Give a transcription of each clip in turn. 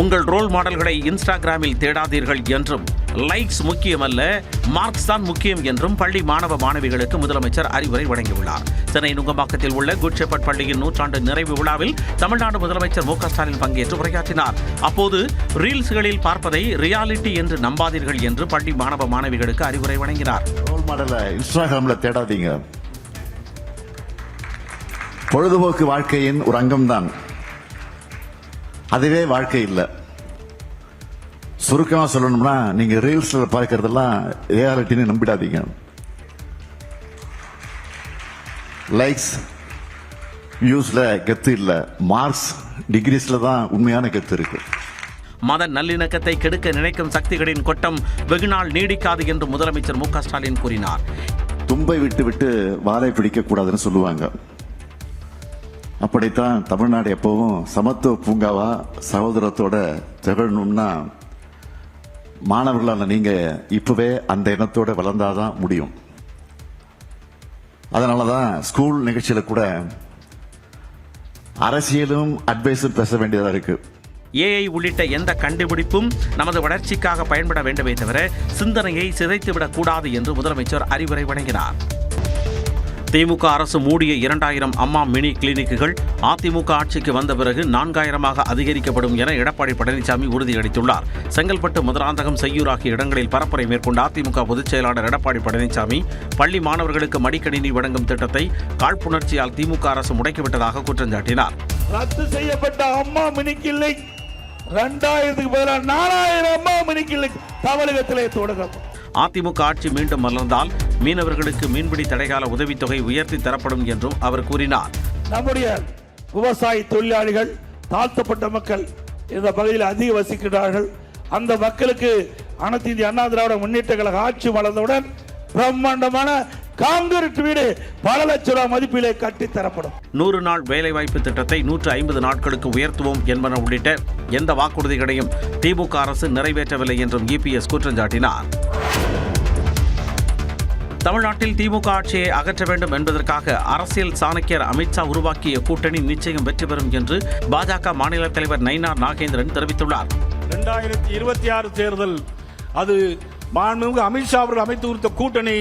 உங்கள் ரோல் மாடல்களை இன்ஸ்டாகிராமில் தேடாதீர்கள் என்றும், லைக்ஸ் முக்கியமல்ல, மார்க்ஸ் தான் முக்கியம் என்றும் பள்ளி மாணவ மாணவிகளுக்கு முதலமைச்சர் அறிவுரை வழங்கியுள்ளார். சென்னை நுங்கம்பாக்கத்தில் உள்ள குட் ஷெப்பர்ட் பள்ளியின் 100ஆண்டு நிறைவு விழாவில் தமிழ்நாடு முதலமைச்சர் மு.க. ஸ்டாலின் பங்கேற்று உரையாற்றினார். அப்போது ரீல்ஸ்களில் பார்ப்பதை ரியாலிட்டி என்று நம்பாதீர்கள் என்று பள்ளி மாணவ மாணவிகளுக்கு அறிவுரை வழங்கினார். ரோல் மாடலை இன்ஸ்டாகிராம்ல தேடாதீங்க. பொழுதுபோக்கு வாழ்க்கையின் ஒரு அங்கம்தான், அதுவே வாழ்க்கை இல்லை. சுருக்கமா சொல்லணும்னா, நீங்க ரீல்ஸ்ல பார்க்கறதெல்லாம் ரியாலிட்டின்னு நம்பிடாதீங்க. லைக்ஸ் வியூஸ்ல கெத்து இல்ல, மார்க்ஸ் டிகிரிஸ்ல தான் உண்மையான கெத்து இருக்கு. மத நல்லிணக்கத்தை கெடுக்க நினைக்கும் சக்திகளின் கொட்டம் வெகுநாள் நீடிக்காது என்று முதலமைச்சர் மு.க. ஸ்டாலின் கூறினார். தும்பை விட்டு விட்டு வாழை பிடிக்க கூடாதுன்னு சொல்லுவாங்க. அப்படித்தான் தமிழ்நாடு எப்பவும் சமத்துவ பூங்காவா சகோதரத்தோட திகழணும்னா மாணவர்களான நீங்க இப்பவே அந்த எண்ணத்தோட வளர்ந்தாதான் முடியும். அதனாலதான் ஸ்கூல் நிகழ்ச்சியில கூட அரசியலும் அட்வைஸும் பேச வேண்டியதா இருக்கு. ஏஐ உள்ளிட்ட எந்த கண்டுபிடிப்பும் நமது வளர்ச்சிக்காக பயன்பட வேண்டுமே தவிர சிந்தனையை சிதைத்துவிடக் கூடாது என்று முதலமைச்சர் அறிவுரை வழங்கினார். திமுக அரசு மூடிய 2000 அம்மா மினி கிளினிக்குகள் அதிமுக ஆட்சிக்கு வந்த பிறகு 4000ஆக அதிகரிக்கப்படும் என எடப்பாடி பழனிசாமி உறுதியளித்துள்ளார். செங்கல்பட்டு, மதுராந்தகம், செய்யூர் ஆகிய இடங்களில் பரப்புரை மேற்கொண்ட அதிமுக பொதுச் செயலாளர் எடப்பாடி பழனிசாமி பள்ளி மாணவர்களுக்கு மடிக்கணினி வழங்கும் திட்டத்தை காழ்ப்புணர்ச்சியால் திமுக அரசு முடக்கிவிட்டதாக குற்றம் சாட்டினார். ரத்து செய்யப்பட்ட அம்மா மினி கிளினிக் 2000க்கு பதிலாக 4000 அம்மா மினி கிளினிக் தமிழகத்திலே தொடங்கப்படும். அதிமுக ஆட்சி மீண்டும் மலர்ந்தால் மீனவர்களுக்கு மீன்பிடி தடைகால உதவித்தொகை உயர்த்தி தரப்படும் என்றும் அவர் கூறினார். நம்முடைய விவசாய தொழிலாளிகள், தாழ்த்தப்பட்ட மக்கள் இந்த பகுதியில் அதிக வசிக்கிறார்கள். அந்த மக்களுக்கு அனைத்து இந்திய அண்ணா திராவிட முன்னேற்ற கழக ஆட்சி வளர்ந்தவுடன் பிரம்மாண்டமான காங்கிரீட் வீடு பல லட்ச ரூபாய் மதிப்பிலே கட்டித்தரப்படும். 100 நாள் வேலைவாய்ப்பு திட்டத்தை 150 நாட்களுக்கு உயர்த்துவோம் என்பன உள்ளிட்ட எந்த வாக்குறுதிகளையும் திமுக அரசு நிறைவேற்றவில்லை என்றும் இபிஎஸ் குற்றம் சாட்டினார். தமிழ்நாட்டில் திமுக ஆட்சியை அகற்ற வேண்டும் என்பதற்காக அரசியல் சாணக்கியர் அமித்ஷா உருவாக்கிய கூட்டணி நிச்சயம் வெற்றி பெறும் என்று பாஜக மாநில தலைவர் நயினார் நாகேந்திரன் தெரிவித்துள்ளார். 2026 தேர்தல் அது மாண்புமிகு அமித்ஷா அவர்கள் அமைத்து கொடுத்த கூட்டணி,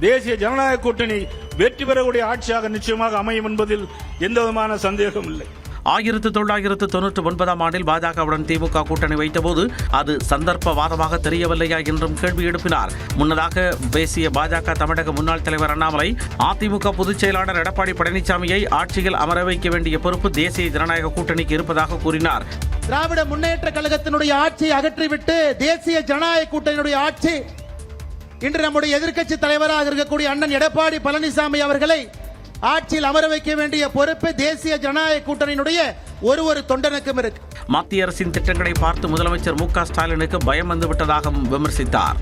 தேசிய ஜனநாயக கூட்டணி வெற்றி பெறக்கூடிய ஆட்சியாக நிச்சயமாக அமையும் என்பதில் எந்த விதமான சந்தேகம் இல்லை. 1999ஆம் ஆண்டில் பாஜகவுடன் திமுக கூட்டணி வைத்தபோது அது சந்தர்ப்பவாதமாக தெரியவில்லையா என்றும் கேள்வி எழுப்பினார். முன்னதாக பேசிய பாஜக தமிழக முன்னாள் தலைவர் அண்ணாமலை அதிமுக பொதுச் செயலாளர் எடப்பாடி பழனிசாமியை ஆட்சியில் அமர வைக்க வேண்டிய பொறுப்பு தேசிய ஜனநாயக கூட்டணிக்கு இருப்பதாக கூறினார். திராவிட முன்னேற்ற கழகத்தினுடைய ஆட்சியை அகற்றிவிட்டு தேசிய ஜனநாயக கூட்டணியுடைய ஆட்சி இன்று நம்முடைய எதிர்க்கட்சி தலைவராக இருக்கக்கூடிய அண்ணன் எடப்பாடி பழனிசாமி அவர்களை ஆட்சியில் அமர வைக்க வேண்டிய பொறுப்பு தேசிய ஜனநாயக கூட்டணியினுடைய ஒரு தொண்டனுக்கும் இருக்கு. மத்திய அரசின் திட்டங்களை பார்த்து முதலமைச்சர் மு.க. ஸ்டாலினுக்கு பயம் வந்துவிட்டதாகவும் விமர்சித்தார்.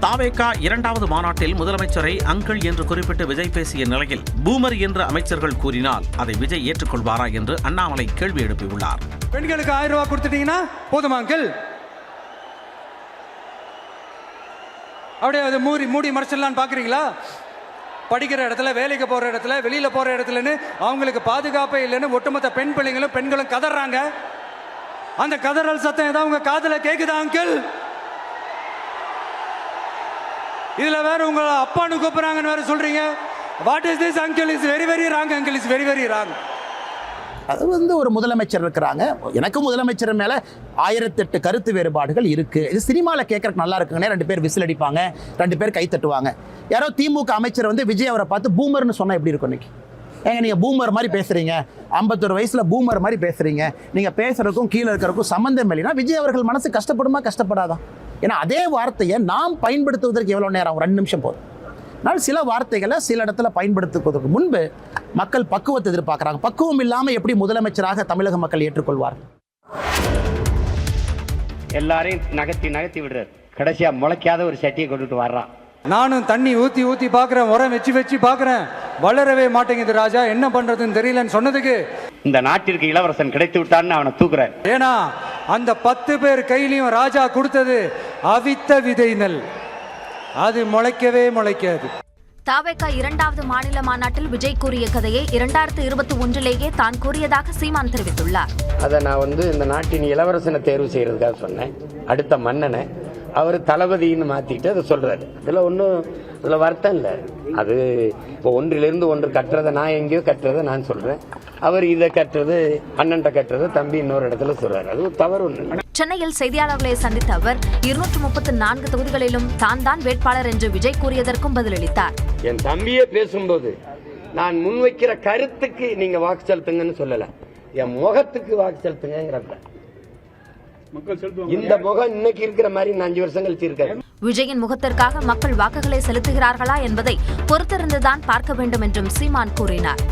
தாவேகா 2வது மாநாட்டில் முதலமைச்சரை அங்கிள் என்று குறிப்பிட்டு விஜய் பேசிய நிலையில் பூமர் என்று அமைச்சர்கள் கூறினால் அதை விஜய் ஏற்றுக்கொள்வாரா என்று அண்ணாமலை கேள்வி எழுப்பியுள்ளார். பெண்களுக்கு 1000 ரூபாய் கொடுத்துட்டீங்கன்னா போதுமா அங்கிள்? அப்படியே அதை மூடி மறைச்சிடலான்னு பார்க்குறீங்களா? படிக்கிற இடத்துல, வேலைக்கு போகிற இடத்துல, வெளியில் போகிற இடத்துலன்னு அவங்களுக்கு பாதுகாப்பே இல்லைன்னு ஒட்டுமொத்த பெண்களும் கதறாங்க. அந்த கதறல் சத்தம் ஏதாவது உங்கள் காதில் கேட்குதா அங்கிள்? இதில் வேற உங்களை அப்பான்னு கூப்பிட்றாங்கன்னு வேற சொல்கிறீங்க. What is this uncle? Is very very wrong uncle, is very very wrong. அது ஒரு முதலமைச்சர் இருக்கிறாங்க. எனக்கு முதலமைச்சர் மேல 1008 கருத்து வேறுபாடுகள் இருக்கு. இது சினிமாவில் கேட்கறதுக்கு நல்லா இருக்குங்க. 2 பேர் விசில் அடிப்பாங்க, 2 பேர் கை தட்டுவாங்க. யாரோ திமுக அமைச்சர் விஜய் அவரை பார்த்து பூமர்னு சொன்னா எப்படி இருக்கும்? இன்னைக்கு ஏங்க நீங்க பூமர் மாதிரி பேசுறீங்க, 51 வயசுல பூமர் மாதிரி பேசுறீங்க, நீங்க பேசுறதுக்கும் கீழே இருக்கிறதுக்கும் சம்பந்தம் இல்லைன்னா விஜய் அவர்கள் மனசு கஷ்டப்படுமா கஷ்டப்படாதான்? ஏன்னா அதே வார்த்தையை நாம் பயன்படுத்துவதற்கு எவ்வளவு நேரம்? 2 நிமிஷம் போதும். ஆனால் சில வார்த்தைகளை சில இடத்துல பயன்படுத்துவதற்கு முன்பு மக்கள் பக்குவத்தை எதிர்பார்க்கிறாங்க. பக்குவம் இல்லாமல் எப்படி முதலமைச்சராக தமிழக மக்கள் ஏற்றுக்கொள்வார்கள்? எல்லாரையும் நகர்த்தி விடுறாரு. கடைசியா முளைக்காத ஒரு சட்டியை கொண்டுட்டு வர்றான். நானும் தண்ணி ஊத்தி பார்க்குறேன், உரம் வச்சு பார்க்குறேன், வளரவே மாட்டேங்குது ராஜா, என்ன பண்றதுன்னு தெரியலன்னு சொன்னதுக்கு இந்த நாட்டிற்கு இளவரசன் கிடைத்து விட்டான்னு அவனை தூக்குறார். ஏன்னா அந்த 10 பேர் கையிலையும் ராஜா கொடுத்தது அவித்த விதை நெல், அது முளைக்கவே முளைக்காது. தவேக இரண்டாவது மாநில மாநாட்டில் விஜய் கூறிய கதையை 2021 தான் கூறியதாக சீமான் தெரிவித்துள்ளார். அதை நான் இந்த நாட்டின் இளவரசனை தேர்வு செய்யறதுக்காக சொன்னேன். அடுத்த மன்னனை அவர் தளபதின்னு மாத்திட்டு அதை சொல்றாரு. இதுல வருத்தம் இல்லை. அது இப்போ ஒன்றிலிருந்து ஒன்று கட்டுறதை நான் எங்கேயோ கட்டுறதை நான் சொல்றேன். அவர் இதை கட்டுறது அண்ணன்ட்ட கட்டுறதை தம்பி இன்னொரு இடத்துல சொல்றாரு. அது தவறு ஒண்ணு. சென்னையில் செய்தியாளர்களை சந்தித்த அவர் 234 தொகுதிகளிலும் தான் வேட்பாளர் என்று விஜய் கூறியதற்கும் பதிலளித்தார். என் தம்பியே பேசும்போது நான் முன்வைக்கிற கருத்துக்கு நீங்க வாக்கு செலுத்துங்கன்னு சொல்லல, என் முகத்துக்கு வாக்கு செலுத்துங்கிறப்ப இந்த முகம் இன்னைக்கு இருக்கிற மாதிரி 5 வருஷம் கழிச்சு இருக்காரு. விஜயின் முகத்திற்காக மக்கள் வாக்குகளை செலுத்துகிறார்களா என்பதை பொறுத்திருந்துதான் பார்க்க வேண்டும் என்றும் சீமான் கூறினார்.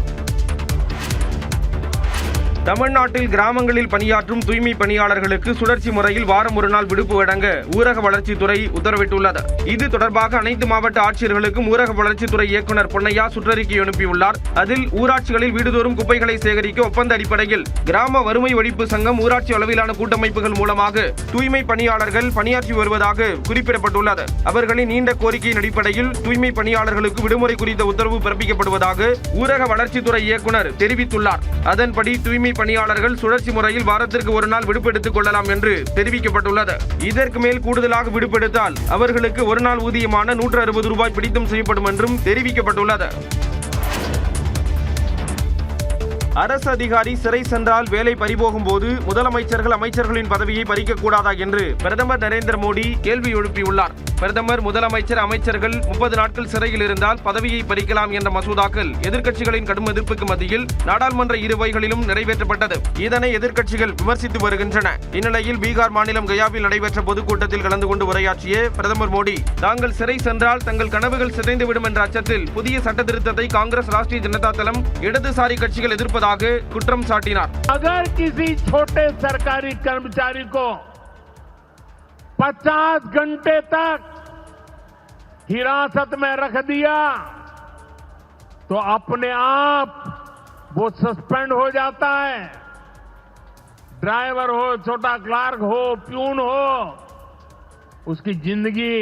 தமிழ்நாட்டில் கிராமங்களில் பணியாற்றும் தூய்மை பணியாளர்களுக்கு சுழற்சி முறையில் வாரம் ஒரு நாள் விடுப்பு வழங்க ஊரக வளர்ச்சித்துறை உத்தரவிட்டுள்ளது. இது தொடர்பாக அனைத்து மாவட்ட ஆட்சியர்களுக்கும் ஊரக வளர்ச்சித்துறை இயக்குநர் பொன்னையா சுற்றறிக்கை அனுப்பியுள்ளார். அதில் ஊராட்சிகளில் வீடுதோறும் குப்பைகளை சேகரிக்க ஒப்பந்த அடிப்படையில் கிராம வறுமை ஒழிப்பு சங்கம், ஊராட்சி அளவிலான கூட்டமைப்புகள் மூலமாக தூய்மை பணியாளர்கள் பணியாற்றி வருவதாக குறிப்பிடப்பட்டுள்ளது. அவர்களின் நீண்ட கோரிக்கையின் அடிப்படையில் தூய்மை பணியாளர்களுக்கு விடுமுறை குறித்த உத்தரவு பிறப்பிக்கப்படுவதாக ஊரக வளர்ச்சித்துறை இயக்குநர் தெரிவித்துள்ளார். அதன்படி தூய்மை பணியாளர்கள் சுழற்சி முறையில் வாரத்திற்கு ஒரு நாள் விடுப்பெடுத்துக் கொள்ளலாம் என்று தெரிவிக்கப்பட்டுள்ளது. இதற்கு மேல் கூடுதலாக விடுப்பெடுத்தால் அவர்களுக்கு ஒரு நாள் ஊதியமான 160 ரூபாய் பிடித்தம் செய்யப்படும் என்றும் தெரிவிக்கப்பட்டுள்ளது. அரசு அதிகாரி சிறை சென்றால் வேலை பறிபோகும் போது முதலமைச்சர்கள் அமைச்சர்களின் பதவியை பறிக்கக்கூடாதா என்று பிரதமர் நரேந்திர மோடி கேள்வி எழுப்பியுள்ளார். பிரதமர், முதலமைச்சர், அமைச்சர்கள் 30 நாட்கள் சிறையில் இருந்தால் பதவியை பறிக்கலாம் என்ற மசோதாக்கள் எதிர்க்கட்சிகளின் கடும் எதிர்ப்புக்கு மத்தியில் நாடாளுமன்ற இருவைகளிலும் நிறைவேற்றப்பட்டது. இதனை எதிர்க்கட்சிகள் விமர்சித்து வருகின்றன. இந்நிலையில் பீகார் மாநிலம் கயாவில் நடைபெற்ற பொதுக்கூட்டத்தில் கலந்து கொண்டு உரையாற்றிய பிரதமர் மோடி, தாங்கள் சிறை சென்றால் தங்கள் கனவுகள் சிதைந்துவிடும் என்ற அச்சத்தில் புதிய சட்ட திருத்தத்தை காங்கிரஸ், ராஷ்டிரிய ஜனதா தளம், இடதுசாரி கட்சிகள் எதிர்ப்பதாக குற்றம் சாட்டினார். अगर किसी छोटे सरकारी कर्मचारी को 50 घंटे तक हिरासत में रख दिया तो अपने आप वो सस्पेंड हो जाता है. ड्राइवर हो, छोटा क्लार्क हो, प्यून हो, उसकी जिंदगी.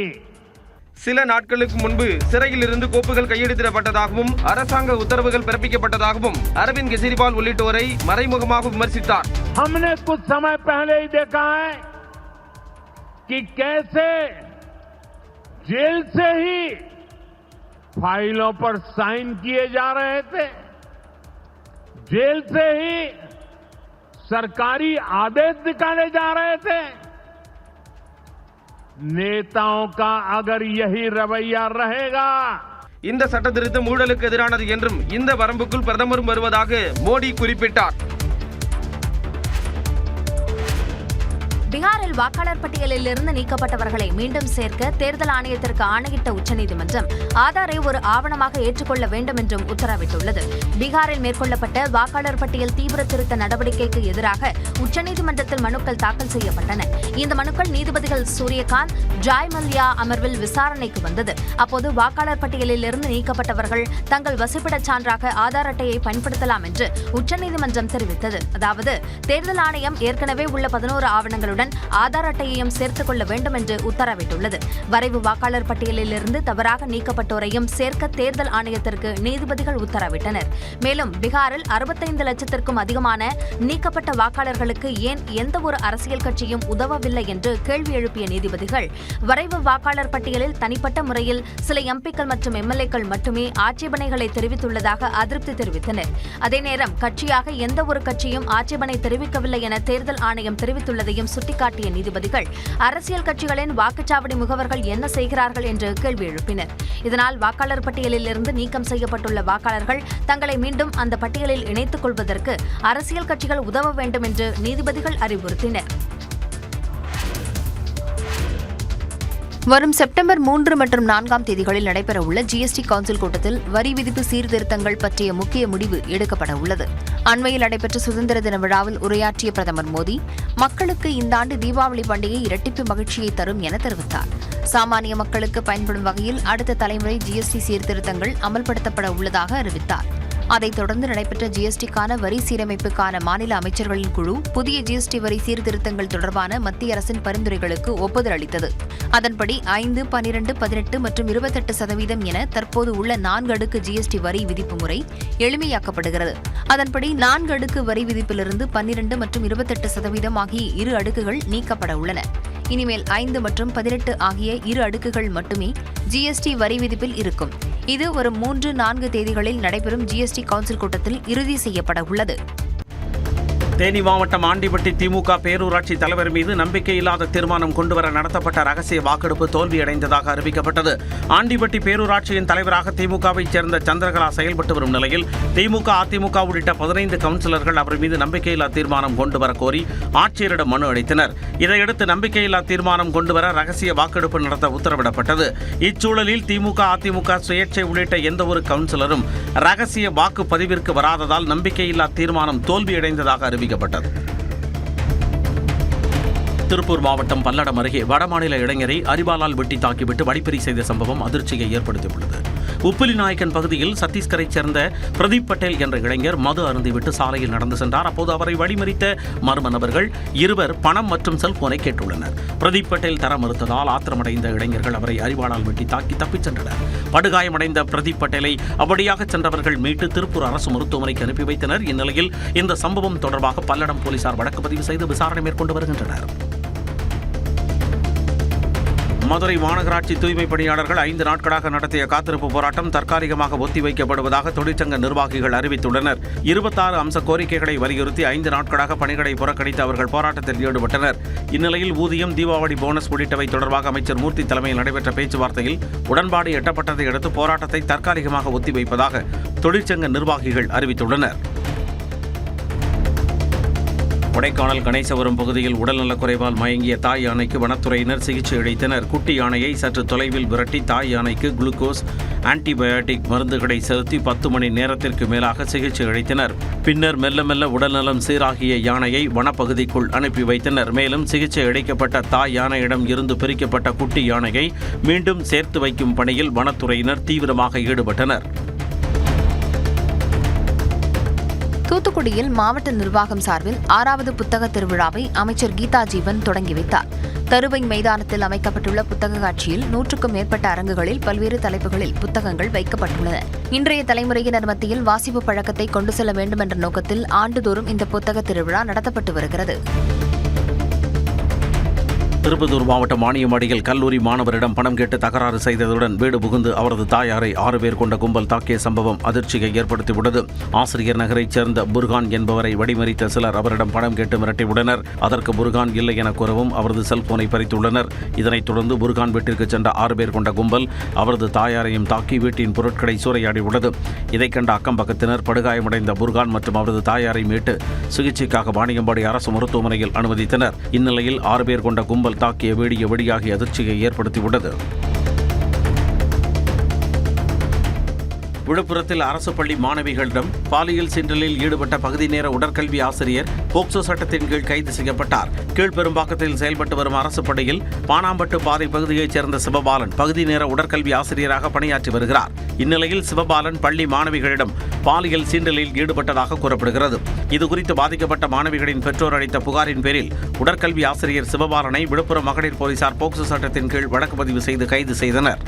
சில நாட்களுக்கு முன்பு சிறையில் இருந்து கோப்புகள் கையெழுத்திடப்பட்டதாகவும் அரசாங்க உத்தரவுகள் பிறப்பிக்கப்பட்டதாகவும் அரவிந்த் கெஜ்ரிவால் உள்ளிட்டோரை மறைமுகமாக விமர்சித்தார். हमने कुछ समय पहले ही देखा है कि कैसे जेल से ही फाइलों पर साइन किए जा रहे थे, जेल से ही सरकारी आदेश निकाले जा रहे थे. नेताओं का अगर यही रवैया रहेगा, இந்த சட்ட திருத்தம் ஊழலுக்கு எதிரானது என்றும் இந்த வரம்புக்குள் பிரதமரும் வருவதாக மோடி குறிப்பிட்டார். பீகாரில் வாக்காளர் பட்டியலில் இருந்து நீக்கப்பட்டவர்களை மீண்டும் சேர்க்க தேர்தல் ஆணையத்திற்கு ஆணையிட்ட உச்சநீதிமன்றம் ஆதாரை ஒரு ஆவணமாக ஏற்றுக்கொள்ள வேண்டும் என்றும் உத்தரவிட்டுள்ளது. பீகாரில் மேற்கொள்ளப்பட்ட வாக்காளர் பட்டியல் தீவிர திருத்த நடவடிக்கைக்கு எதிராக உச்சநீதிமன்றத்தில் மனுக்கள் தாக்கல் செய்யப்பட்டன. இந்த மனுக்கள் நீதிபதிகள் சூரியகாந்த், ஜாய் மல்யா அமர்வில் விசாரணைக்கு வந்தது. அப்போது வாக்காளர் பட்டியலில் இருந்து நீக்கப்பட்டவர்கள் தங்கள் வசிப்பிடச் சான்றாக ஆதார் அட்டையை பயன்படுத்தலாம் என்று உச்சநீதிமன்றம் தெரிவித்தது. அதாவது தேர்தல் ஆணையம் ஏற்கனவே உள்ள 11 ஆவணங்களுடன் ஆதார் அட்டையையும் சேர்த்துக் கொள்ள வேண்டும் என்று உத்தரவிட்டுள்ளது. வரைவு வாக்காளர் பட்டியலில் இருந்து தவறாக நீக்கப்பட்டோரையும் சேர்க்க தேர்தல் ஆணையத்திற்கு நீதிபதிகள் உத்தரவிட்டனர். மேலும் பீகாரில் 65 லட்சத்திற்கும் அதிகமான நீக்கப்பட்ட வாக்காளர்களுக்கு ஏன் எந்த ஒரு அரசியல் கட்சியும் உதவவில்லை என்று கேள்வி எழுப்பிய நீதிபதிகள், வரைவு வாக்காளர் பட்டியலில் தனிப்பட்ட முறையில் சில எம்பிக்கள் மற்றும் எம்எல்ஏக்கள் மட்டுமே ஆட்சேபனைகளை தெரிவித்துள்ளதாக அதிருப்தி தெரிவித்தனர். அதேநேரம் கட்சியாக எந்த ஒரு கட்சியும் ஆட்சேபனை தெரிவிக்கவில்லை என தேர்தல் ஆணையம் தெரிவித்துள்ளதையும் சுட்டிக்காட்டிய நீதிபதிகள், அரசியல் கட்சிகளின் வாக்குச்சாவடி முகவர்கள் என்ன செய்கிறார்கள் என்று கேள்வி எழுப்பினர். இதனால் வாக்காளர் பட்டியலில் இருந்து நீக்கம் செய்யப்பட்டுள்ள வாக்காளர்கள் தங்களை மீண்டும் அந்த பட்டியலில் இணைத்துக் கொள்வதற்கு அரசியல் கட்சிகள் உதவ வேண்டும் என்று நீதிபதிகள் அறிவுறுத்தினர். வரும் செப்டம்பர் 3 மற்றும் 4 தேதிகளில் நடைபெறவுள்ள ஜிஎஸ்டி கவுன்சில் கூட்டத்தில் வரி விதிப்பு சீர்திருத்தங்கள் பற்றிய முக்கிய முடிவு எடுக்கப்பட உள்ளது. அண்மையில் நடைபெற்ற சுதந்திர தின விழாவில் உரையாற்றிய பிரதமர் மோடி, மக்களுக்கு இந்த ஆண்டு தீபாவளி பண்டிகை இரட்டிப்பு மகிழ்ச்சியை தரும் என தெரிவித்தார். சாமானிய மக்களுக்கு பயன்படும் வகையில் அடுத்த தலைமுறை ஜிஎஸ்டி சீர்திருத்தங்கள் அமல்படுத்தப்பட உள்ளதாக அறிவித்தார். அதைத் தொடர்ந்து நடைபெற்ற ஜிஎஸ்டிக்கான வரி சீரமைப்புக்கான மாநில அமைச்சர்களின் குழு புதிய ஜிஎஸ்டி வரி சீர்திருத்தங்கள் தொடர்பான மத்திய அரசின் பரிந்துரைகளுக்கு ஒப்புதல் அளித்தது. அதன்படி 5, 12, 18 மற்றும் 28% என தற்போது உள்ள 4 அடுக்கு ஜிஎஸ்டி வரி விதிப்பு முறை எளிமையாக்கப்படுகிறது. அதன்படி 4 அடுக்கு வரி விதிப்பிலிருந்து 12 மற்றும் 28% ஆகிய 2 அடுக்குகள் நீக்கப்பட உள்ளன. இனிமேல் 5 மற்றும் 18 ஆகிய 2 அடுக்குகள் மட்டுமே ஜிஎஸ்டி வரி விதிப்பில் இருக்கும். இது வரும் 3-4 தேதிகளில் நடைபெறும் ஜிஎஸ்டி கவுன்சில் கூட்டத்தில் இறுதி செய்யப்பட உள்ளது. தேனி மாவட்டம் ஆண்டிப்பட்டி திமுக பேரூராட்சி தலைவர் மீது நம்பிக்கையில்லாத தீர்மானம் கொண்டுவர நடத்தப்பட்ட ரகசிய வாக்கெடுப்பு தோல்வியடைந்ததாக அறிவிக்கப்பட்டது. ஆண்டிப்பட்டி பேரூராட்சியின் தலைவராக திமுகவைச் சேர்ந்த சந்திரகலா செயல்பட்டு வரும் நிலையில் திமுக, அதிமுக உள்ளிட்ட 15 கவுன்சிலர்கள் அவர் மீது நம்பிக்கையில்லா தீர்மானம் கொண்டுவர கோரி ஆட்சியரிடம் மனு அளித்தனர். இதையடுத்து நம்பிக்கையில்லா தீர்மானம் கொண்டுவர ரகசிய வாக்கெடுப்பு நடத்த உத்தரவிடப்பட்டது. இச்சூழலில் திமுக, அதிமுக, சுயேட்சை உள்ளிட்ட எந்தவொரு கவுன்சிலரும் ரகசிய வாக்குப்பதிவிற்கு வராததால் நம்பிக்கையில்லா தீர்மானம் தோல்வியடைந்ததாக அறிவிக்கப்பட்டது. திருப்பூர் மாவட்டம் பல்லடம் அருகே வடமாநில இளைஞரை அரிவாளால் வெட்டி தாக்கிவிட்டு வழிப்பறி செய்த சம்பவம் அதிர்ச்சியை ஏற்படுத்தியுள்ளது. உப்பிலி நாயக்கன் பகுதியில் சத்தீஸ்கரைச் சேர்ந்த பிரதீப் பட்டேல் என்ற இளைஞர் மது அருந்திவிட்டு சாலையில் நடந்து சென்றார். அப்போது அவரை வழிமறித்த மர்ம நபர்கள் இருவர் பணம் மற்றும் செல்போனை கேட்டுள்ளனர். பிரதீப் பட்டேல் தர மறுத்ததால் ஆத்திரமடைந்த இளைஞர்கள் அவரை அரிவாளால் வெட்டி தாக்கி தப்பிச் சென்றனர். படுகாயமடைந்த பிரதீப் பட்டேலை அவ்வழியாக சென்றவர்கள் மீட்டு திருப்பூர் அரசு மருத்துவமனைக்கு அனுப்பி வைத்தனர். இந்நிலையில் இந்த சம்பவம் தொடர்பாக பல்லடம் போலீசார் வழக்கு பதிவு செய்து விசாரணை மேற்கொண்டு வருகின்றனர். மதுரை மாநகராட்சி தூய்மை பணியாளர்கள் 5 நாட்களாக நடத்திய காத்திருப்பு போராட்டம் தற்காலிகமாக ஒத்திவைக்கப்படுவதாக தொழிற்சங்க நிர்வாகிகள் அறிவித்துள்ளனர். 26 அம்ச கோரிக்கைகளை வலியுறுத்தி 5 நாட்களாக பணிகளை புறக்கணித்து அவர்கள் போராட்டத்தில் ஈடுபட்டனர். இந்நிலையில் ஊதியம், தீபாவளி போனஸ் உள்ளிட்டவை தொடர்பாக அமைச்சர் மூர்த்தி தலைமையில் நடைபெற்ற பேச்சுவார்த்தையில் உடன்பாடு எட்டப்பட்டதை அடுத்து போராட்டத்தை தற்காலிகமாக ஒத்திவைப்பதாக தொழிற்சங்க நிர்வாகிகள் அறிவித்துள்ளனர். கொடைக்கானல் கணேசபுரம் பகுதியில் உடல்நலக்குறைவால் மயங்கிய தாய் யானைக்கு வனத்துறையினர் சிகிச்சை அளித்தனர். குட்டி யானையை சற்று தொலைவில் விரட்டி தாய் யானைக்கு குளுக்கோஸ், ஆன்டிபயோட்டிக் மருந்துகளை செலுத்தி 10 மணி நேரத்திற்கு மேலாக சிகிச்சை அளித்தனர். பின்னர் மெல்ல மெல்ல உடல்நலம் சீராகிய யானையை வனப்பகுதிக்குள் அனுப்பி வைத்தனர். மேலும் சிகிச்சை அளிக்கப்பட்ட தாய் யானையிடம் இருந்து பிரிக்கப்பட்ட குட்டி யானையை மீண்டும் சேர்த்து வைக்கும் பணியில் வனத்துறையினர் தீவிரமாக ஈடுபட்டனர். தூத்துக்குடியில் மாவட்ட நிர்வாகம் சார்பில் 6வது புத்தக திருவிழாவை அமைச்சர் கீதா ஜீவன் தொடங்கி வைத்தார். தருவை மைதானத்தில் அமைக்கப்பட்டுள்ள புத்தக காட்சியில் 100க்கும் மேற்பட்ட அரங்குகளில் பல்வேறு தலைப்புகளில் புத்தகங்கள் வைக்கப்பட்டுள்ளன. இன்றைய தலைமுறையினர் மத்தியில் வாசிப்பு பழக்கத்தை கொண்டு செல்ல வேண்டும் என்ற நோக்கத்தில் ஆண்டுதோறும் இந்த புத்தக திருவிழா நடத்தப்பட்டு வருகிறது. திருப்பத்தூர் மாவட்டம் மானியமடியில் கல்லூரி மாணவரிடம் பணம் கேட்டு தகராறு செய்ததுடன் வீடு புகுந்து அவரது தாயாரை 6 பேர் கொண்ட கும்பல் தாக்கிய சம்பவம் அதிர்ச்சியை ஏற்படுத்தியுள்ளது. ஆசிரியர் நகரைச் சேர்ந்த புர்கான் என்பவரை வழிமறித்த சிலர் அவரிடம் பணம் கேட்டு மிரட்டியுள்ளனர். அதற்கு புர்கான் இல்லை என கூறவும் அவரது செல்போனை பறித்துள்ளனர். இதனைத் தொடர்ந்து புர்கான் வீட்டிற்கு சென்ற 6 பேர் கொண்ட கும்பல் அவரது தாயாரையும் தாக்கி வீட்டின் பொருட்களை சூறையாடியுள்ளது. இதைக் கண்ட அக்கம் பக்கத்தினர் படுகாயமடைந்த புர்கான் மற்றும் அவரது தாயாரை மீட்டு சிகிச்சைக்காக வாணியம்பாடி அரசு மருத்துவமனையில் அனுமதித்தனர். இந்நிலையில் 6 பேர் கொண்ட கும்பல் தாக்கிய வீடியோ வெளியாகி அதிர்ச்சியை ஏற்படுத்தியுள்ளது. விழுப்புரத்தில் அரசு பள்ளி மாணவிகளிடம் பாலியல் சீண்டலில் ஈடுபட்ட பகுதி நேர உடற்கல்வி ஆசிரியர் போக்சோ சட்டத்தின் கீழ் கைது செய்யப்பட்டார். கீழ்பெரும்பாக்கத்தில் செயல்பட்டு வரும் அரசு பள்ளியில் பானாம்பட்டு பாதை பகுதியைச் சேர்ந்த சிவபாலன் பகுதி நேர உடற்கல்வி ஆசிரியராக பணியாற்றி வருகிறார். இந்நிலையில் சிவபாலன் பள்ளி மாணவிகளிடம் பாலியல் சீண்டலில் ஈடுபட்டதாக கூறப்படுகிறது. இதுகுறித்து பாதிக்கப்பட்ட மாணவிகளின் பெற்றோர் அளித்த புகாரின் பேரில் உடற்கல்வி ஆசிரியர் சிவபாலனை விழுப்புரம் மகளிர் போலீசார் போக்சோ சட்டத்தின் கீழ் வழக்கு பதிவு செய்து கைது செய்தனர்.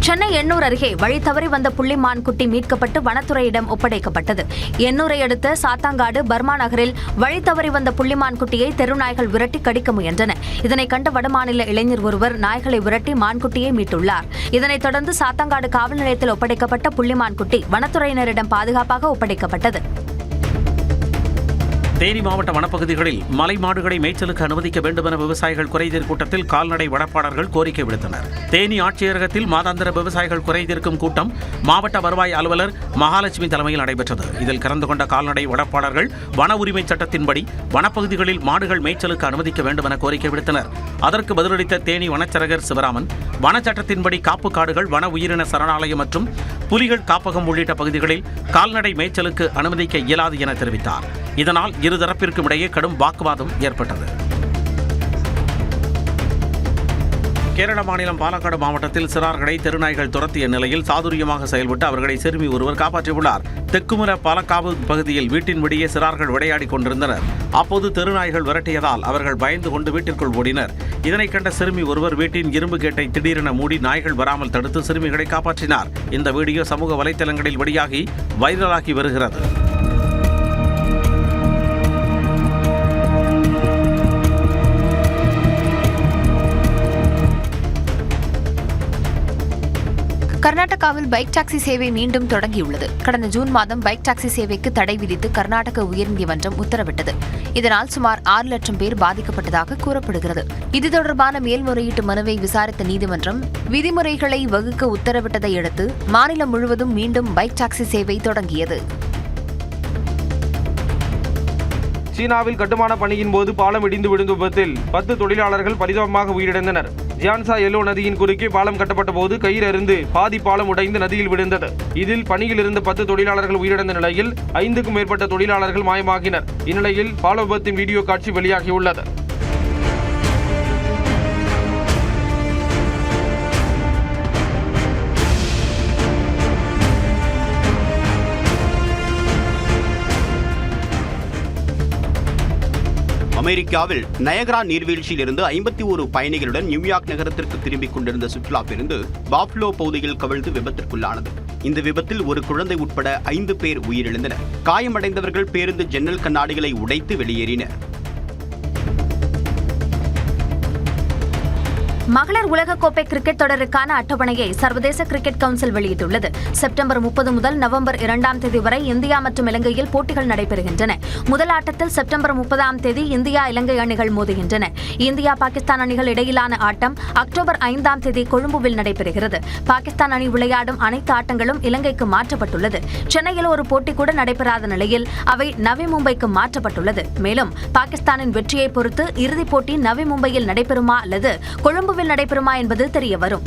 சென்னை எண்ணூர் அருகே வழி தவறி வந்த புள்ளிமான் குட்டி மீட்கப்பட்டு வனத்துறையிடம் ஒப்படைக்கப்பட்டது. எண்ணூரை அடுத்த சாத்தாங்காடு பர்மா நகரில் வழி தவறி வந்த புள்ளிமான் குட்டியை தெருநாய்கள் விரட்டி கடிக்க முயன்றன. இதனை கண்ட வடமாநில இளைஞர் ஒருவர் நாய்களை விரட்டி மான்குட்டியை மீட்டுள்ளார். இதனைத் தொடர்ந்து சாத்தாங்காடு காவல் நிலையத்தில் ஒப்படைக்கப்பட்ட புள்ளிமான் குட்டி வனத்துறையினரிடம் பாதுகாப்பாக ஒப்படைக்கப்பட்டது. தேனி மாவட்ட வனப்பகுதிகளில் மலை மாடுகளை மேய்ச்சலுக்கு அனுமதிக்க வேண்டும் என விவசாயிகள் குறைதீர் கூட்டத்தில் கால்நடை வளர்ப்பாளர்கள் கோரிக்கை விடுத்தனர். தேனி ஆட்சியரகத்தில் மாதாந்திர விவசாயிகள் குறைதீர்க்கும் கூட்டம் மாவட்ட வருவாய் அலுவலர் மகாலட்சுமி தலைமையில் நடைபெற்றது. இதில் கலந்து கொண்ட கால்நடை வளர்ப்பாளர்கள் வன உரிமை சட்டத்தின்படி வனப்பகுதிகளில் மாடுகள் மேய்ச்சலுக்கு அனுமதிக்க வேண்டும் என கோரிக்கை விடுத்தனர். அதற்கு பதிலளித்த தேனி வனச்சரகர் சிவராமன், வனச்சட்டத்தின்படி காப்பு காடுகள், வன உயிரின சரணாலயம் மற்றும் புலிகள் காப்பகம் உள்ளிட்ட பகுதிகளில் கால்நடை மேய்ச்சலுக்கு அனுமதிக்க இயலாது என தெரிவித்தார். இதனால் இருதரப்பிற்கும் இடையே கடும் வாக்குவாதம் ஏற்பட்டது. கேரள மாநிலம் பாலக்காடு மாவட்டத்தில் சிறார்களை தெருநாய்கள் துரத்திய நிலையில் சாதுரியமாக செயல்பட்டு அவர்களை சிறுமி ஒருவர் காப்பாற்றியுள்ளார். தெக்குமல பாலக்காவு பகுதியில் வீட்டின் வெளியே சிறார்கள் விளையாடிக் கொண்டிருந்தனர். அப்போது தெருநாய்கள் விரட்டியதால் அவர்கள் பயந்து கொண்டு வீட்டிற்குள் ஓடினர். இதனை கண்ட சிறுமி ஒருவர் வீட்டின் இரும்பு கேட்டை திடீரென மூடி நாய்கள் வராமல் தடுத்து சிறுமிகளை காப்பாற்றினார். இந்த வீடியோ சமூக வலைதளங்களில் வெளியாகி வைரலாகி வருகிறது. கர்நாடகாவில் பைக் டாக்ஸி சேவை மீண்டும் தொடங்கியுள்ளது. கடந்த ஜூன் மாதம் பைக் டாக்ஸி சேவைக்கு தடை விதித்து கர்நாடக உயர்நீதிமன்றம் உத்தரவிட்டது. இதனால் சுமார் 6 லட்சம் பேர் பாதிக்கப்பட்டதாக கூறப்படுகிறது. இது தொடர்பான மேல்முறையீட்டு மனுவை விசாரித்த நீதிமன்றம் விதிமுறைகளை வகுக்க உத்தரவிட்டதை அடுத்து மாநிலம் முழுவதும் மீண்டும் பைக் டாக்ஸி சேவை தொடங்கியது. சீனாவில் கட்டுமான பணியின் போது பாலம் இடிந்து விழுந்த விபத்தில் 10 தொழிலாளர்கள் பரிதாபமாக உயிரிழந்தனர். ஜியான்சா எல்லோ நதியின் குறுக்கே பாலம் கட்டப்பட்ட போது கயிறு அருந்து பாதி பாலம் உடைந்து நதியில் விழுந்தது. இதில் பணியில் இருந்த 10 தொழிலாளர்கள் உயிரிழந்த நிலையில் 5க்கும் மேற்பட்ட தொழிலாளர்கள் மாயமாகினர். இந்நிலையில் பால விபத்தின் வீடியோ காட்சி வெளியாகியுள்ளது. அமெரிக்காவில் நயகரா நீர்வீழ்ச்சியில் இருந்து 51 பயணிகளுடன் நியூயார்க் நகரத்திற்கு திரும்பிக் கொண்டிருந்த சுற்றுலா பேருந்து பாப்லோ பகுதியில் கவிழ்ந்து விபத்திற்குள்ளானது. இந்த விபத்தில் ஒரு குழந்தை உட்பட 5 பேர் உயிரிழந்தனர். காயமடைந்தவர்கள் பேருந்து ஜன்னல் கண்ணாடிகளை உடைத்து வெளியேறினர். மகளிர் உலகக்கோப்பை கிரிக்கெட் தொடருக்கான அட்டவணையை சர்வதேச கிரிக்கெட் கவுன்சில் வெளியிட்டுள்ளது. செப்டம்பர் 30 முதல் நவம்பர் 2ஆம் தேதி வரை இந்தியா மற்றும் இலங்கையில் போட்டிகள் நடைபெறுகின்றன. முதல் ஆட்டத்தில் செப்டம்பர் 30ஆம் தேதி இந்தியா இலங்கை அணிகள் மோதுகின்றன. இந்தியா பாகிஸ்தான் அணிகள் இடையிலான ஆட்டம் அக்டோபர் 5ஆம் தேதி கொழும்புவில் நடைபெறுகிறது. பாகிஸ்தான் அணி விளையாடும் அனைத்து ஆட்டங்களும் இலங்கைக்கு மாற்றப்பட்டுள்ளது. சென்னையில் ஒரு போட்டி கூட நடைபெறாத நிலையில் அவை நவி மும்பைக்கு மாற்றப்பட்டுள்ளது. மேலும் பாகிஸ்தானின் வெற்றியை பொறுத்து இறுதிப் போட்டி நவி மும்பையில் நடைபெறுமா அல்லது கொழும்பு நடைபெறுமா என்பது தெரிய வரும்.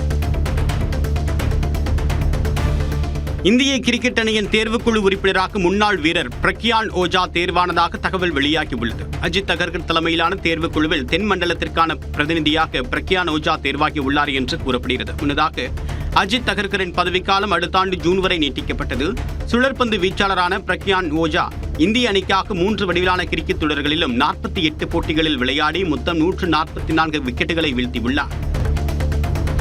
இந்திய கிரிக்கெட் அணியின் தேர்வுக்குழு உறுப்பினராக முன்னாள் வீரர் பிரக்யான் ஓஜா தேர்வானதாக தகவல் வெளியாகியுள்ளது. அஜித் அகர்கர் தலைமையிலான தேர்வுக்குழுவில் தென் மண்டலத்திற்கான பிரதிநிதியாக பிரக்யான் ஓஜா தேர்வாகியுள்ளார் என்று கூறப்படுகிறது. முன்னதாக அஜித் அகர்கரின் பதவிக்காலம் அடுத்த ஆண்டு ஜூன் வரை நீட்டிக்கப்பட்டது. சுழற்பந்து வீச்சாளரான பிரக்யான் ஓஜா இந்திய அணிக்காக 3 வடிவிலான கிரிக்கெட் தொடர்களிலும் 48 போட்டிகளில் விளையாடி மொத்தம் 144 விக்கெட்டுகளை வீழ்த்தியுள்ளார்.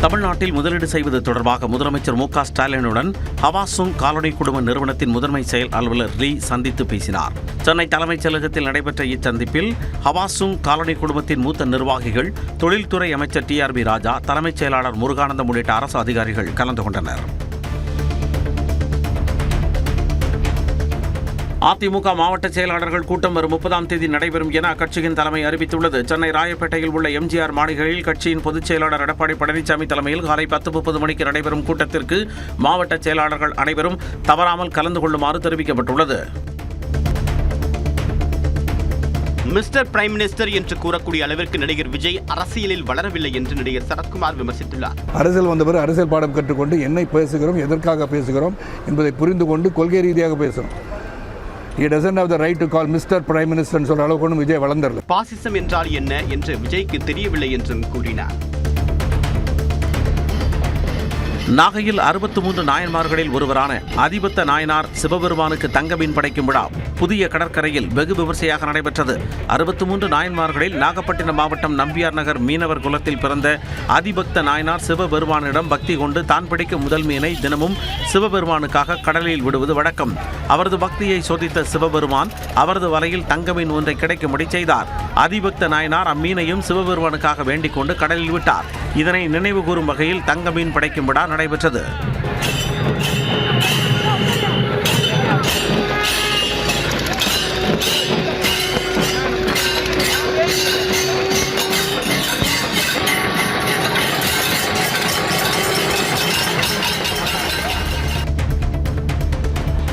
தமிழ்நாட்டில் முதலீடு செய்வது தொடர்பாக முதலமைச்சர் மு க ஸ்டாலினுடன் ஹவாசுங் காலனி குடும்ப நிறுவனத்தின் முதன்மை செயல் அலுவலர் லீ சந்தித்து பேசினார். சென்னை தலைமைச் செயலகத்தில் நடைபெற்ற இச்சந்திப்பில் ஹவாசுங் காலனி குடும்பத்தின் மூத்த நிர்வாகிகள், தொழில்துறை அமைச்சர் TRB ராஜா, தலைமைச் செயலாளர் முருகானந்தம் உள்ளிட்ட அரசு அதிகாரிகள் கலந்து கொண்டனர். அதிமுக மாவட்ட செயலாளர்கள் கூட்டம் வரும் 30ஆம் தேதி நடைபெறும் என அக்கட்சியின் தலைமை அறிவித்துள்ளது. சென்னை ராயப்பேட்டையில் உள்ள MGR மாளிகையில் கட்சியின் பொதுச் செயலாளர் எடப்பாடி பழனிசாமி தலைமையில் காலை 10:30 மணிக்கு நடைபெறும் கூட்டத்திற்கு மாவட்ட செயலாளர்கள் அனைவரும் தவறாமல் கலந்து கொள்ளுமாறு தெரிவிக்கப்பட்டுள்ளது. மிஸ்டர் பிரைம் மினிஸ்டர் என்று கூறக்கூடிய அளவிற்கு நடிகர் விஜய் அரசியலில் வளரவில்லை என்று நடிகர் சரத்குமார் விமர்சித்துள்ளார். அரசியல் வந்தவர் அரசியல் பாடம் கற்றுக்கொண்டு என்ன பேசுகிறோம், எதற்காக பேசுகிறோம் என்பதை புரிந்து கொண்டு கொள்கை ரீதியாக பேசணும். He doesn't have the right to call Mr. Prime Minister சொல்ற அளவுக்கு ஒன்றும் விஜய் வளர்ந்தரல. பாசிசம் என்றால் என்ன என்று விஜய்க்கு தெரியவில்லை என்றும் கூறினார். நாகையில் 63 நாயன்மார்களில் ஒருவரான அதிபத்த நாயனார் சிவபெருமானுக்கு தங்கமீன் படைக்கும் விழா புதிய கடற்கரையில் வெகு விமர்சையாக நடைபெற்றது. 63 நாயன்மார்களில் நாகப்பட்டினம் மாவட்டம் நம்பியார் நகர் மீனவர் குலத்தில் பிறந்த அதிபக்த நாயனார் சிவபெருமானிடம் பக்தி கொண்டு தான் பிடிக்கும் முதல் மீனை தினமும் சிவபெருமானுக்காக கடலில் விடுவது வழக்கம். அவரது பக்தியை சோதித்த சிவபெருமான் அவரது வலையில் தங்கமீன் ஒன்றை கிடைக்கும்படி செய்தார். அதிபக்த நாயனார் அம்மீனையும் சிவபெருமானுக்காக வேண்டிக் கொண்டு கடலில் விட்டார். இதனை நினைவு கூறும் வகையில் தங்கமீன் படைக்கும் விழா நடைபெற்றது.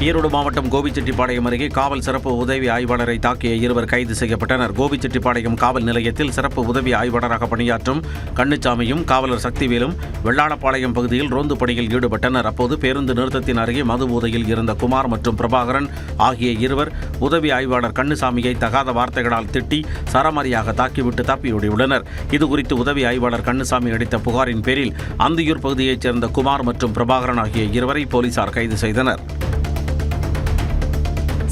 ஈரோடு மாவட்டம் கோபிச்செட்டிப்பாளையம் அருகே காவல் சிறப்பு உதவி ஆய்வாளரை தாக்கிய 2 கைது செய்யப்பட்டனர். கோபிச்செட்டிப்பாளையம் காவல் நிலையத்தில் சிறப்பு உதவி ஆய்வாளராக பணியாற்றும் கண்ணுச்சாமியும் காவலர் சக்திவேலும் வெள்ளாளப்பாளையம் பகுதியில் ரோந்து பணியில் ஈடுபட்டனர். அப்போது பேருந்து நிறுத்தத்தின் அருகே மது போதையில் இருந்த குமார் மற்றும் பிரபாகரன் ஆகிய 2 உதவி ஆய்வாளர் கண்ணுசாமியை தகாத வார்த்தைகளால் திட்டி சரமாரியாக தாக்கிவிட்டு தப்பியோடியுள்ளனர். இதுகுறித்து உதவி ஆய்வாளர் கண்ணுசாமி அளித்த புகாரின் பேரில் அந்தியூர் பகுதியைச் சேர்ந்த குமார் மற்றும் பிரபாகரன் ஆகிய 2 போலீசார் கைது செய்தனர்.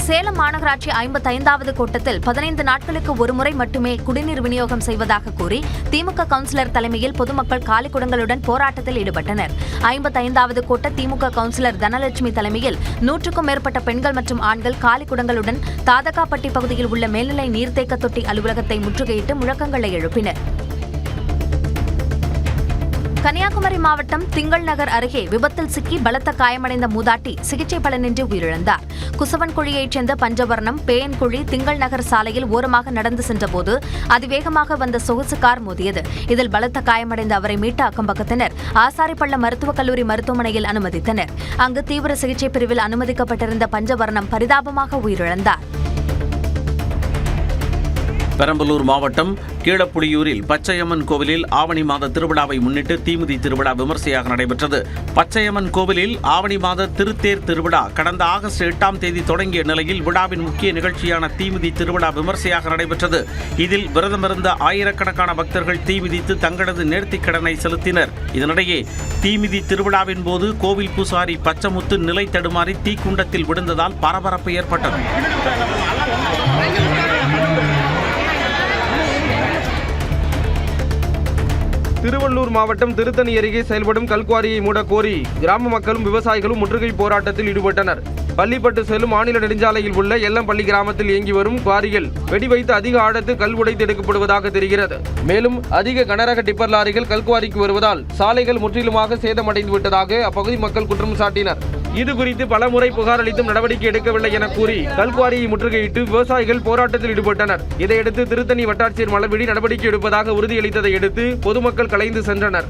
சேலம் மாநகராட்சி 55வது கூட்டத்தில் 15 நாட்களுக்கு ஒருமுறை மட்டுமே குடிநீர் விநியோகம் செய்வதாக கூறி திமுக கவுன்சிலர் தலைமையில் பொதுமக்கள் காலிக்குடங்களுடன் போராட்டத்தில் ஈடுபட்டனர். 55வது கூட்ட திமுக கவுன்சிலர் தனலட்சுமி தலைமையில் 100க்கும் மேற்பட்ட பெண்கள் மற்றும் ஆண்கள் காலிக்குடங்களுடன் தாதகாப்பட்டி பகுதியில் உள்ள மேல்நிலை நீர்த்தேக்க தொட்டி அலுவலகத்தை முற்றுகையிட்டு முழக்கங்களை எழுப்பினர். கன்னியாகுமரி மாவட்டம் திங்கள் நகர் அருகே விபத்தில் சிக்கி பலத்த காயமடைந்த மூதாட்டி சிகிச்சை பலனின்றி உயிரிழந்தார். குசவன்குழியைச் சேர்ந்த பஞ்சவர்ணம் பேயன்குழி திங்கள் நகர் சாலையில் ஓரமாக நடந்து சென்றபோது அதிவேகமாக வந்த சொகுசு கார் மோதியது. இதில் பலத்த காயமடைந்த அவரை மீட்ட அக்கம்பக்கத்தினர் ஆசாரிப்பள்ள மருத்துவக் கல்லூரி மருத்துவமனையில் அனுமதித்தனர். அங்கு தீவிர சிகிச்சை பிரிவில் அனுமதிக்கப்பட்டிருந்த பஞ்சவர்ணம் பரிதாபமாக உயிரிழந்தார். பெரம்பலூர் மாவட்டம் கீழப்புலியூரில் பச்சையம்மன் கோவிலில் ஆவணி மாத திருவிழாவை முன்னிட்டு தீமிதி திருவிழா விமர்சையாக நடைபெற்றது. பச்சையம்மன் கோவிலில் ஆவணி மாத திருத்தேர் திருவிழா கடந்த ஆகஸ்ட் 8ஆம் தேதி தொடங்கிய நிலையில் விழாவின் முக்கிய நிகழ்ச்சியான தீமிதி திருவிழா விமர்சையாக நடைபெற்றது. இதில் விரதமிருந்த ஆயிரக்கணக்கான பக்தர்கள் தீமிதித்து தங்களது நேர்த்திக் கடனை செலுத்தினர். இதனிடையே தீமிதி திருவிழாவின் போது கோவில் பூசாரி பச்சமுத்து நிலை தடுமாறி தீக்குண்டத்தில் விழுந்ததால் பரபரப்பு ஏற்பட்டது. திருவள்ளூர் மாவட்டம் திருத்தணி அருகே செயல்படும் கல்குவாரியை மூட கோரி கிராம மக்களும் விவசாயிகளும் முற்றுகை போராட்டத்தில் ஈடுபட்டனர். பள்ளிப்பட்டு செல்லும் மாநில நெடுஞ்சாலையில் உள்ள எல்லம்பள்ளி கிராமத்தில் இயங்கி வரும் குவாரிகள் வெடி வைத்து அதிக ஆழத்து கல் உடைத்து எடுக்கப்படுவதாக தெரிகிறது. மேலும் அதிக கனரக டிப்பர் லாரிகள் கல்குவாரிக்கு வருவதால் சாலைகள் முற்றிலுமாக சேதமடைந்து விட்டதாக அப்பகுதி மக்கள் குற்றம் சாட்டினர். இதுகுறித்து பலமுறை புகார் அளித்தும் நடவடிக்கை எடுக்கவில்லை என கூறி கல்குவாரியை முற்றுகையிட்டு விவசாயிகள் போராட்டத்தில் ஈடுபட்டனர். இதையடுத்து திருத்தணி வட்டாட்சியர் மலர்விழி நடவடிக்கை எடுப்பதாக உறுதியளித்ததை அடுத்து பொதுமக்கள் கலைந்து சென்றனர்.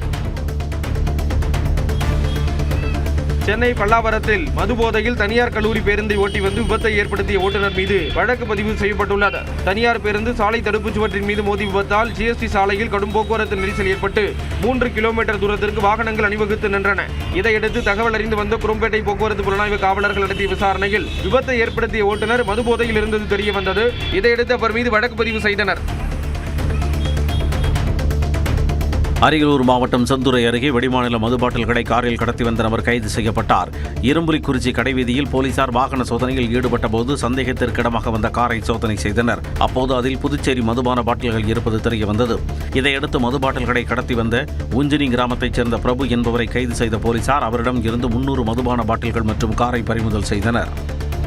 சென்னை பல்லாவரத்தில் மதுபோதையில் தனியார் கல்லூரி பேருந்தை ஓட்டி வந்து விபத்தை ஏற்படுத்திய ஓட்டுநர் மீது வழக்கு பதிவு செய்யப்பட்டுள்ளது. தனியார் பேருந்து சாலை தடுப்புச் சுவற்றின் மீது மோதி விபத்தால் ஜிஎஸ்டி சாலையில் கடும் போக்குவரத்து நெரிசல் ஏற்பட்டு 3 கிலோமீட்டர் தூரத்திற்கு வாகனங்கள் அணிவகுத்து நின்றன. இதையடுத்து தகவல் அறிந்து வந்த குரும்பேட்டை போக்குவரத்து புலனாய்வு காவலர்கள் நடத்திய விசாரணையில் விபத்தை ஏற்படுத்திய ஓட்டுநர் மதுபோதையில் இருந்தது தெரிய வந்தது. இதையடுத்து அவர் மீது வழக்கு பதிவு செய்தனர். அரியலூர் மாவட்டம் செந்துறை அருகே வெடிமாநில மது பாட்டில்களை காரில் கடத்தி வந்த நபர் கைது செய்யப்பட்டார். இரும்புலிக்குறிச்சி கடைவீதியில் போலீசார் வாகன சோதனையில் ஈடுபட்ட போது சந்தேகத்திற்கிடமாக வந்த காரை சோதனை செய்தனர். அப்போது அதில் புதுச்சேரி மதுபான பாட்டில்கள் இருப்பது தெரிய வந்தது. இதையடுத்து மது பாட்டில்களை கடத்தி வந்த உஞ்சினி கிராமத்தைச் சேர்ந்த பிரபு என்பவரை கைது செய்த போலீசார் அவரிடம் இருந்து 300 மதுபான பாட்டில்கள் மற்றும் காரை பறிமுதல் செய்தனர்.